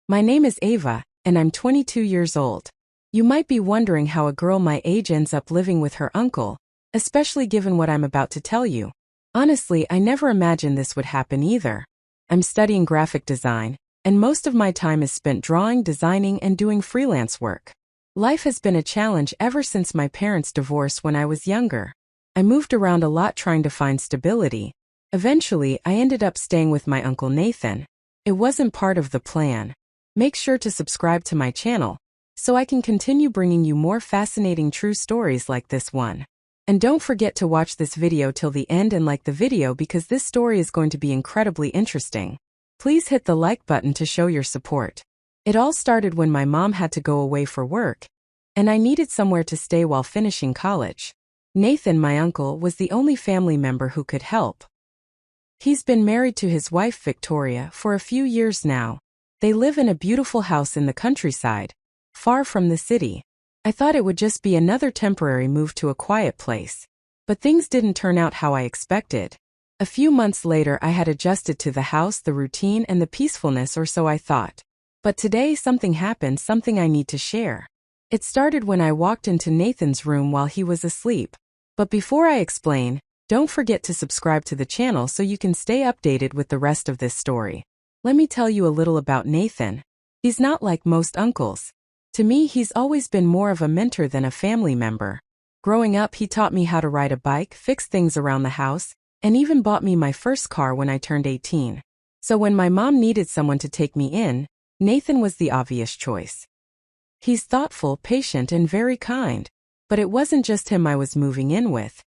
My name is Ava, and I'm 22 years old. You might be wondering how a girl my age ends up living with her uncle, especially given what I'm about to tell you. Honestly, I never imagined this would happen either. I'm studying graphic design, and most of my time is spent drawing, designing, and doing freelance work. Life has been a challenge ever since my parents divorced when I was younger. I moved around a lot trying to find stability. Eventually, I ended up staying with my Uncle Nathan. It wasn't part of the plan. Make sure to subscribe to my channel, so I can continue bringing you more fascinating true stories like this one. And don't forget to watch this video till the end and like the video because this story is going to be incredibly interesting. Please hit the like button to show your support. It all started when my mom had to go away for work, and I needed somewhere to stay while finishing college. Nathan, my uncle, was the only family member who could help. He's been married to his wife Victoria for a few years now. They live in a beautiful house in the countryside, far from the city. I thought it would just be another temporary move to a quiet place. But things didn't turn out how I expected. A few months later I had adjusted to the house, the routine, and the peacefulness, or so I thought. But today something happened, something I need to share. It started when I walked into Nathan's room while he was asleep. But before I explain, don't forget to subscribe to the channel so you can stay updated with the rest of this story. Let me tell you a little about Nathan. He's not like most uncles. To me, he's always been more of a mentor than a family member. Growing up, he taught me how to ride a bike, fix things around the house, and even bought me my first car when I turned 18. So when my mom needed someone to take me in, Nathan was the obvious choice. He's thoughtful, patient, and very kind. But it wasn't just him I was moving in with.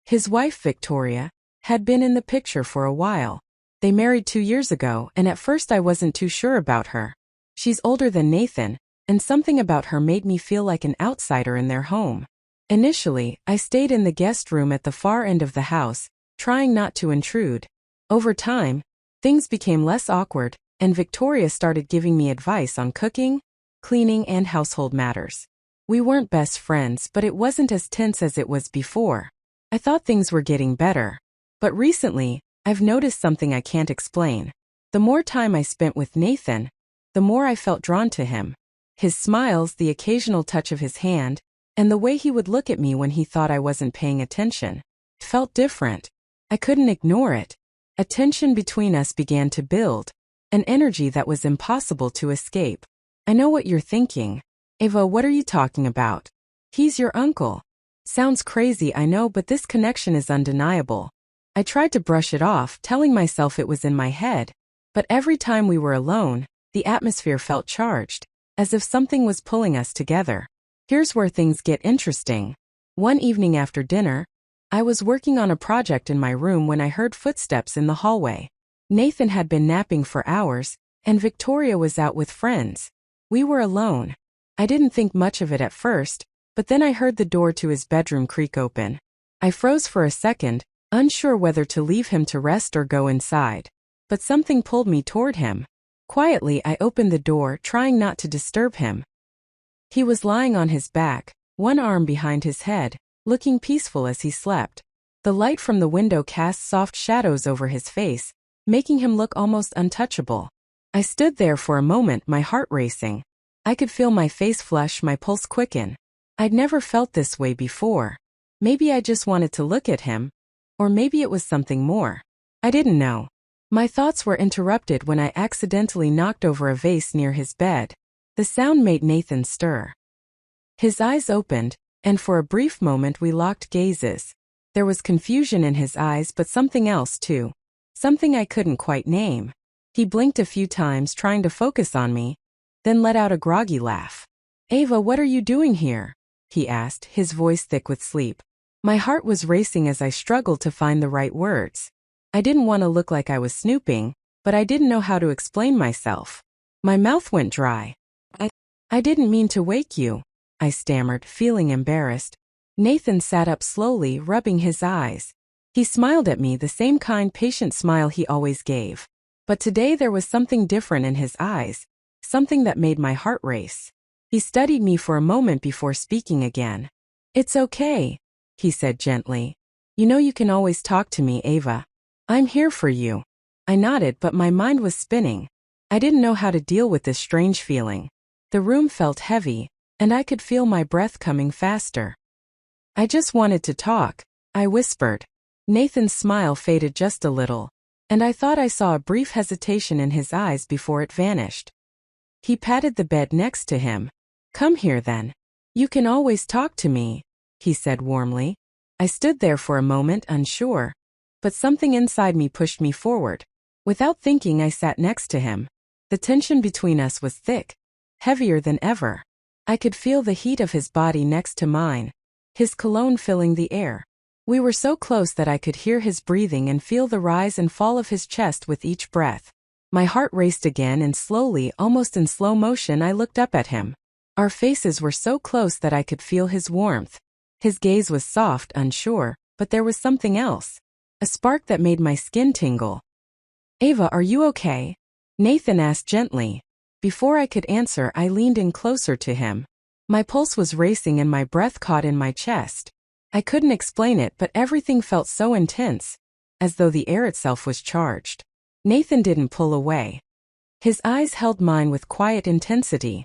His wife, Victoria, had been in the picture for a while. They married 2 years ago, and at first I wasn't too sure about her. She's older than Nathan, and something about her made me feel like an outsider in their home. Initially, I stayed in the guest room at the far end of the house, trying not to intrude. Over time, things became less awkward, and Victoria started giving me advice on cooking, cleaning, and household matters. We weren't best friends, but it wasn't as tense as it was before. I thought things were getting better. But recently, I've noticed something I can't explain. The more time I spent with Nathan, the more I felt drawn to him. His smiles, the occasional touch of his hand, and the way he would look at me when he thought I wasn't paying attention. It felt different. I couldn't ignore it. A tension between us began to build, an energy that was impossible to escape. I know what you're thinking. Ava, what are you talking about? He's your uncle. Sounds crazy, I know, but this connection is undeniable. I tried to brush it off, telling myself it was in my head. But every time we were alone, the atmosphere felt charged, as if something was pulling us together. Here's where things get interesting. One evening after dinner, I was working on a project in my room when I heard footsteps in the hallway. Nathan had been napping for hours, and Victoria was out with friends. We were alone. I didn't think much of it at first, but then I heard the door to his bedroom creak open. I froze for a second, unsure whether to leave him to rest or go inside. But something pulled me toward him. Quietly, I opened the door, trying not to disturb him. He was lying on his back, one arm behind his head, looking peaceful as he slept. The light from the window cast soft shadows over his face, making him look almost untouchable. I stood there for a moment, my heart racing. I could feel my face flush, my pulse quicken. I'd never felt this way before. Maybe I just wanted to look at him, or maybe it was something more. I didn't know. My thoughts were interrupted when I accidentally knocked over a vase near his bed. The sound made Nathan stir. His eyes opened, and for a brief moment we locked gazes. There was confusion in his eyes, but something else too. Something I couldn't quite name. He blinked a few times, trying to focus on me, then let out a groggy laugh. "Ava, what are you doing here?" he asked, his voice thick with sleep. My heart was racing as I struggled to find the right words. I didn't want to look like I was snooping, but I didn't know how to explain myself. My mouth went dry. I didn't mean to wake you," I stammered, feeling embarrassed. Nathan sat up slowly, rubbing his eyes. He smiled at me, the same kind, patient smile he always gave. But today there was something different in his eyes, something that made my heart race. He studied me for a moment before speaking again. "It's okay," he said gently. "You know you can always talk to me, Ava. I'm here for you." I nodded, but my mind was spinning. I didn't know how to deal with this strange feeling. The room felt heavy, and I could feel my breath coming faster. I just wanted to talk, I whispered. Nathan's smile faded just a little, and I thought I saw a brief hesitation in his eyes before it vanished. He patted the bed next to him. "Come here then. You can always talk to me," he said warmly. I stood there for a moment unsure, but something inside me pushed me forward. Without thinking, I sat next to him. The tension between us was thick, heavier than ever. I could feel the heat of his body next to mine, his cologne filling the air. We were so close that I could hear his breathing and feel the rise and fall of his chest with each breath. My heart raced again, and slowly, almost in slow motion, I looked up at him. Our faces were so close that I could feel his warmth. His gaze was soft, unsure, but there was something else. A spark that made my skin tingle. "Ava, are you okay?" Nathan asked gently. Before I could answer, I leaned in closer to him. My pulse was racing and my breath caught in my chest. I couldn't explain it, but everything felt so intense, as though the air itself was charged. Nathan didn't pull away. His eyes held mine with quiet intensity.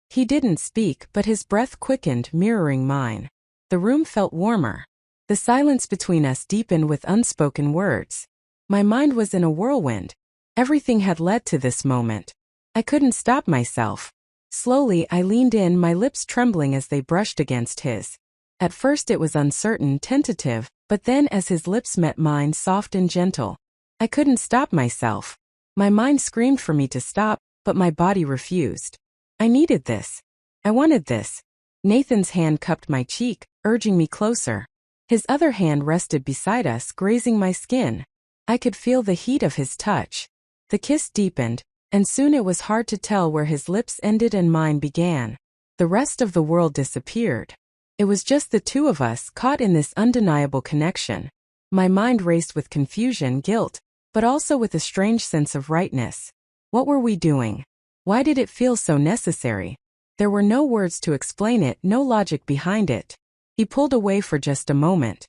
He didn't speak, but his breath quickened, mirroring mine. The room felt warmer. The silence between us deepened with unspoken words. My mind was in a whirlwind. Everything had led to this moment. I couldn't stop myself. Slowly, I leaned in, my lips trembling as they brushed against his. At first it was uncertain, tentative, but then as his lips met mine, soft and gentle. I couldn't stop myself. My mind screamed for me to stop, but my body refused. I needed this. I wanted this. Nathan's hand cupped my cheek, urging me closer. His other hand rested beside us, grazing my skin. I could feel the heat of his touch. The kiss deepened, and soon it was hard to tell where his lips ended and mine began. The rest of the world disappeared. It was just the two of us, caught in this undeniable connection. My mind raced with confusion, guilt, but also with a strange sense of rightness. What were we doing? Why did it feel so necessary? There were no words to explain it, no logic behind it. He pulled away for just a moment,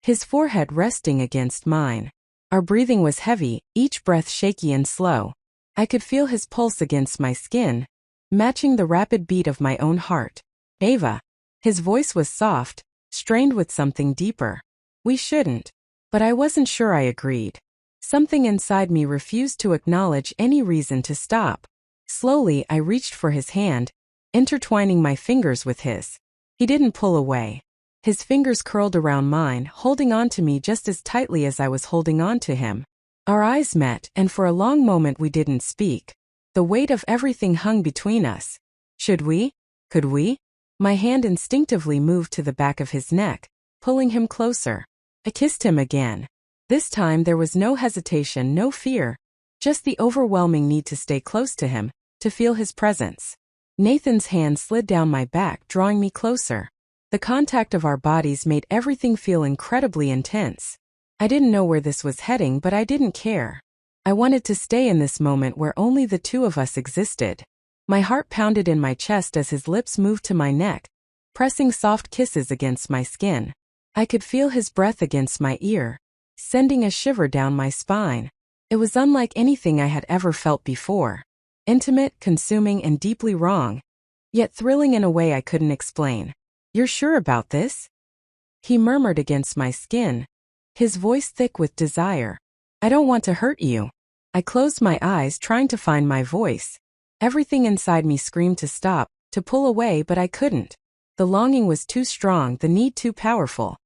his forehead resting against mine. Our breathing was heavy, each breath shaky and slow. I could feel his pulse against my skin, matching the rapid beat of my own heart. "Ava." His voice was soft, strained with something deeper. "We shouldn't." But I wasn't sure I agreed. Something inside me refused to acknowledge any reason to stop. Slowly, I reached for his hand, intertwining my fingers with his. He didn't pull away. His fingers curled around mine, holding on to me just as tightly as I was holding on to him. Our eyes met, and for a long moment we didn't speak. The weight of everything hung between us. Should we? Could we? My hand instinctively moved to the back of his neck, pulling him closer. I kissed him again. This time there was no hesitation, no fear, just the overwhelming need to stay close to him, to feel his presence. Nathan's hand slid down my back, drawing me closer. The contact of our bodies made everything feel incredibly intense. I didn't know where this was heading, but I didn't care. I wanted to stay in this moment where only the two of us existed. My heart pounded in my chest as his lips moved to my neck, pressing soft kisses against my skin. I could feel his breath against my ear, sending a shiver down my spine. It was unlike anything I had ever felt before. Intimate, consuming, and deeply wrong, yet thrilling in a way I couldn't explain. "You're sure about this?" he murmured against my skin, his voice thick with desire. "I don't want to hurt you." I closed my eyes, trying to find my voice. Everything inside me screamed to stop, to pull away, but I couldn't. The longing was too strong, the need too powerful.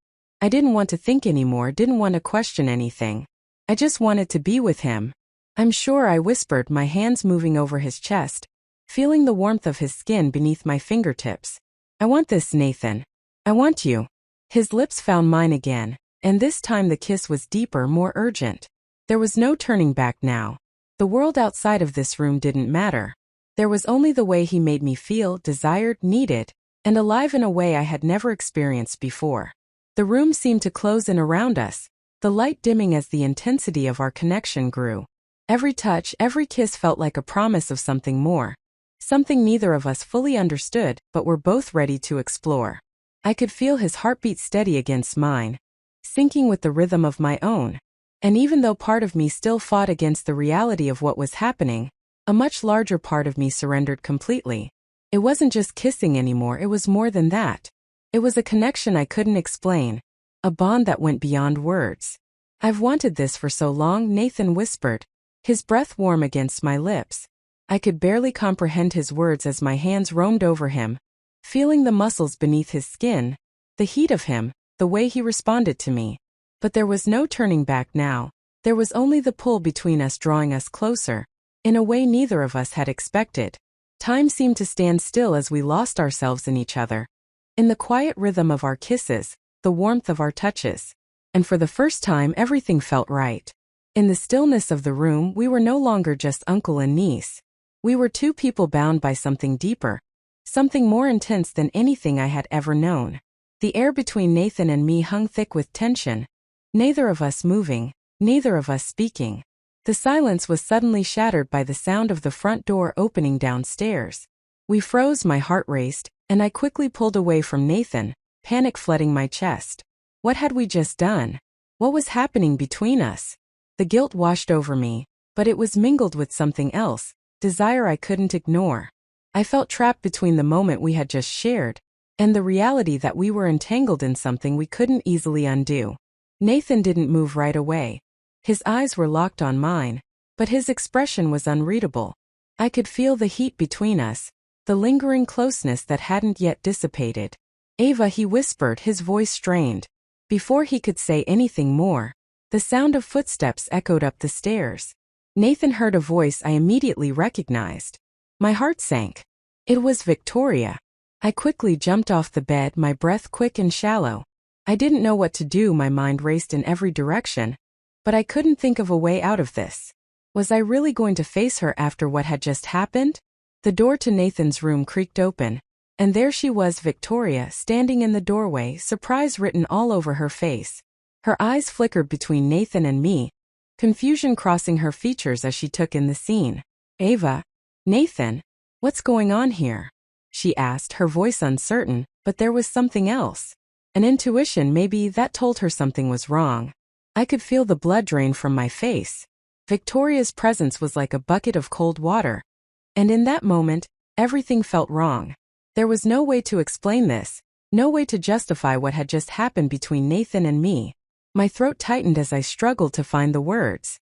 I didn't want to think anymore, didn't want to question anything. I just wanted to be with him. "I'm sure," I whispered, my hands moving over his chest, feeling the warmth of his skin beneath my fingertips. "I want this, Nathan. I want you." His lips found mine again, and this time the kiss was deeper, more urgent. There was no turning back now. The world outside of this room didn't matter. There was only the way he made me feel, desired, needed, and alive in a way I had never experienced before. The room seemed to close in around us, the light dimming as the intensity of our connection grew. Every touch, every kiss felt like a promise of something more. Something neither of us fully understood, but were both ready to explore. I could feel his heartbeat steady against mine, syncing with the rhythm of my own. And even though part of me still fought against the reality of what was happening, a much larger part of me surrendered completely. It wasn't just kissing anymore, it was more than that. It was a connection I couldn't explain, a bond that went beyond words. "I've wanted this for so long," Nathan whispered, his breath warm against my lips. I could barely comprehend his words as my hands roamed over him, feeling the muscles beneath his skin, the heat of him, the way he responded to me. But there was no turning back now. There was only the pull between us drawing us closer, in a way neither of us had expected. Time seemed to stand still as we lost ourselves in each other, in the quiet rhythm of our kisses, the warmth of our touches. And for the first time everything felt right. In the stillness of the room we were no longer just uncle and niece. We were two people bound by something deeper, something more intense than anything I had ever known. The air between Nathan and me hung thick with tension, neither of us moving, neither of us speaking. The silence was suddenly shattered by the sound of the front door opening downstairs. We froze, my heart raced, and I quickly pulled away from Nathan, panic flooding my chest. What had we just done? What was happening between us? The guilt washed over me, but it was mingled with something else, desire I couldn't ignore. I felt trapped between the moment we had just shared, and the reality that we were entangled in something we couldn't easily undo. Nathan didn't move right away. His eyes were locked on mine, but his expression was unreadable. I could feel the heat between us, the lingering closeness that hadn't yet dissipated. "Ava," he whispered, his voice strained. Before he could say anything more, the sound of footsteps echoed up the stairs. Nathan heard a voice I immediately recognized. My heart sank. It was Victoria. I quickly jumped off the bed, my breath quick and shallow. I didn't know what to do, my mind raced in every direction, but I couldn't think of a way out of this. Was I really going to face her after what had just happened? The door to Nathan's room creaked open, and there she was, Victoria, standing in the doorway, surprise written all over her face. Her eyes flickered between Nathan and me, confusion crossing her features as she took in the scene. "Ava? Nathan? What's going on here?" she asked, her voice uncertain, but there was something else. An intuition maybe that told her something was wrong. I could feel the blood drain from my face. Victoria's presence was like a bucket of cold water. And in that moment, everything felt wrong. There was no way to explain this, no way to justify what had just happened between Nathan and me. My throat tightened as I struggled to find the words.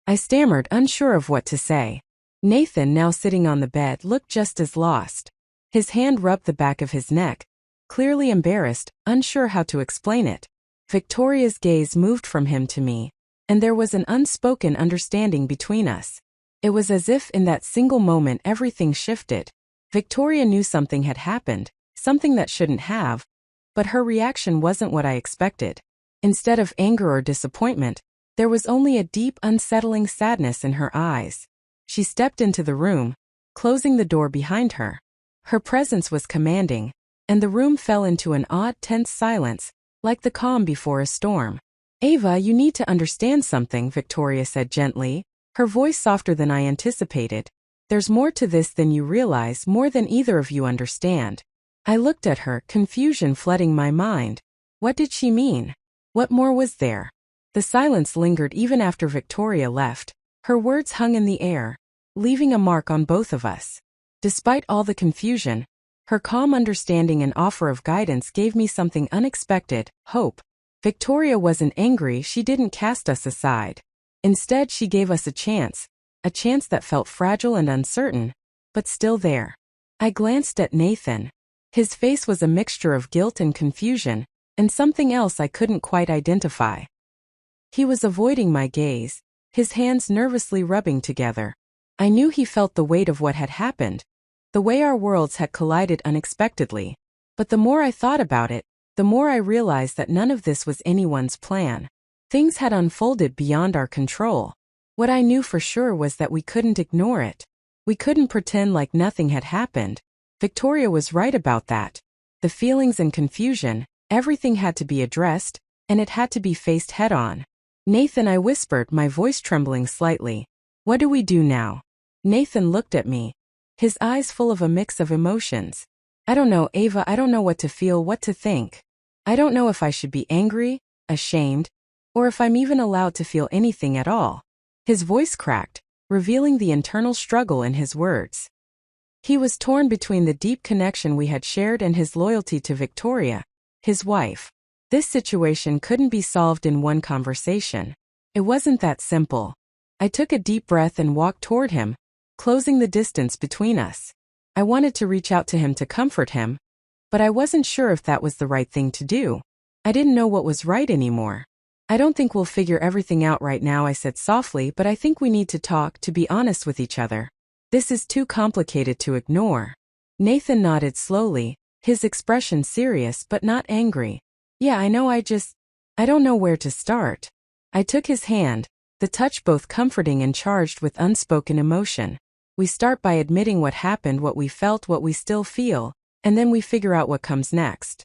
I stammered, unsure of what to say. Nathan, now sitting on the bed, looked just as lost. His hand rubbed the back of his neck, clearly embarrassed, unsure how to explain it. Victoria's gaze moved from him to me, and there was an unspoken understanding between us. It was as if in that single moment everything shifted. Victoria knew something had happened, something that shouldn't have, but her reaction wasn't what I expected. Instead of anger or disappointment, there was only a deep, unsettling sadness in her eyes. She stepped into the room, closing the door behind her. Her presence was commanding, and the room fell into an odd, tense silence, like the calm before a storm. "Ava, you need to understand something," Victoria said gently, her voice softer than I anticipated. "There's more to this than you realize, more than either of you understand." I looked at her, confusion flooding my mind. What did she mean? What more was there? The silence lingered even after Victoria left. Her words hung in the air, leaving a mark on both of us. Despite all the confusion, her calm understanding and offer of guidance gave me something unexpected, hope. Victoria wasn't angry, she didn't cast us aside. Instead, she gave us a chance that felt fragile and uncertain, but still there. I glanced at Nathan. His face was a mixture of guilt and confusion, and something else I couldn't quite identify. He was avoiding my gaze, his hands nervously rubbing together. I knew he felt the weight of what had happened, the way our worlds had collided unexpectedly. But the more I thought about it, the more I realized that none of this was anyone's plan. Things had unfolded beyond our control. What I knew for sure was that we couldn't ignore it. We couldn't pretend like nothing had happened. Victoria was right about that. The feelings and confusion, everything had to be addressed, and it had to be faced head-on. "Nathan," I whispered, my voice trembling slightly. "What do we do now?" Nathan looked at me, his eyes full of a mix of emotions. "I don't know, Ava, I don't know what to feel, what to think. I don't know if I should be angry, ashamed, or if I'm even allowed to feel anything at all. His voice cracked, revealing the internal struggle in his words. He was torn between the deep connection we had shared and his loyalty to Victoria, his wife. This situation couldn't be solved in one conversation. It wasn't that simple. I took a deep breath and walked toward him, closing the distance between us. I wanted to reach out to him to comfort him, but I wasn't sure if that was the right thing to do. I didn't know what was right anymore. I don't think we'll figure everything out right now, I said softly, but I think we need to talk, to be honest with each other. This is too complicated to ignore. Nathan nodded slowly, his expression serious but not angry. Yeah, I know, I don't know where to start. I took his hand, the touch both comforting and charged with unspoken emotion. We start by admitting what happened, what we felt, what we still feel, and then we figure out what comes next.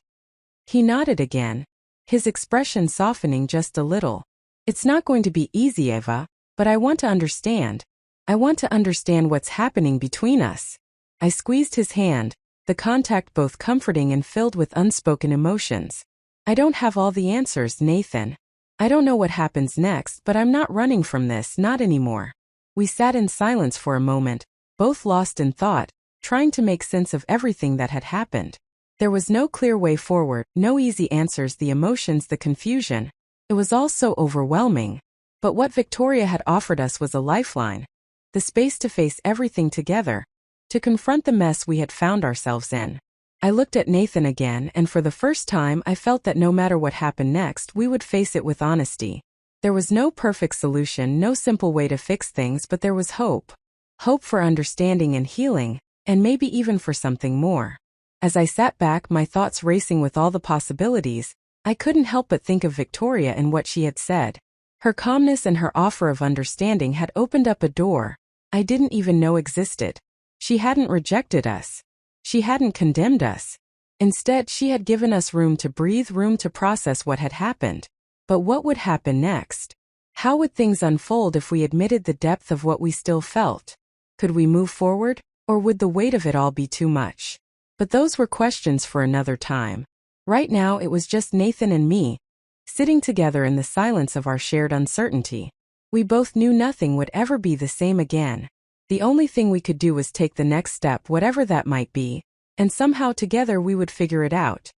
He nodded again, his expression softening just a little. It's not going to be easy, Eva, but I want to understand. I want to understand what's happening between us. I squeezed his hand, the contact both comforting and filled with unspoken emotions. I don't have all the answers, Nathan. I don't know what happens next, but I'm not running from this, not anymore. We sat in silence for a moment, both lost in thought, trying to make sense of everything that had happened. There was no clear way forward, no easy answers, the emotions, the confusion. It was all so overwhelming. But what Victoria had offered us was a lifeline. The space to face everything together, to confront the mess we had found ourselves in. I looked at Nathan again, and for the first time I felt that no matter what happened next, we would face it with honesty. There was no perfect solution, no simple way to fix things, but there was hope. Hope for understanding and healing, and maybe even for something more. As I sat back, my thoughts racing with all the possibilities, I couldn't help but think of Victoria and what she had said. Her calmness and her offer of understanding had opened up a door I didn't even know existed. She hadn't rejected us. She hadn't condemned us. Instead, she had given us room to breathe, room to process what had happened. But what would happen next? How would things unfold if we admitted the depth of what we still felt? Could we move forward, or would the weight of it all be too much? But those were questions for another time. Right now it was just Nathan and me, sitting together in the silence of our shared uncertainty. We both knew nothing would ever be the same again. The only thing we could do was take the next step, whatever that might be, and somehow together we would figure it out.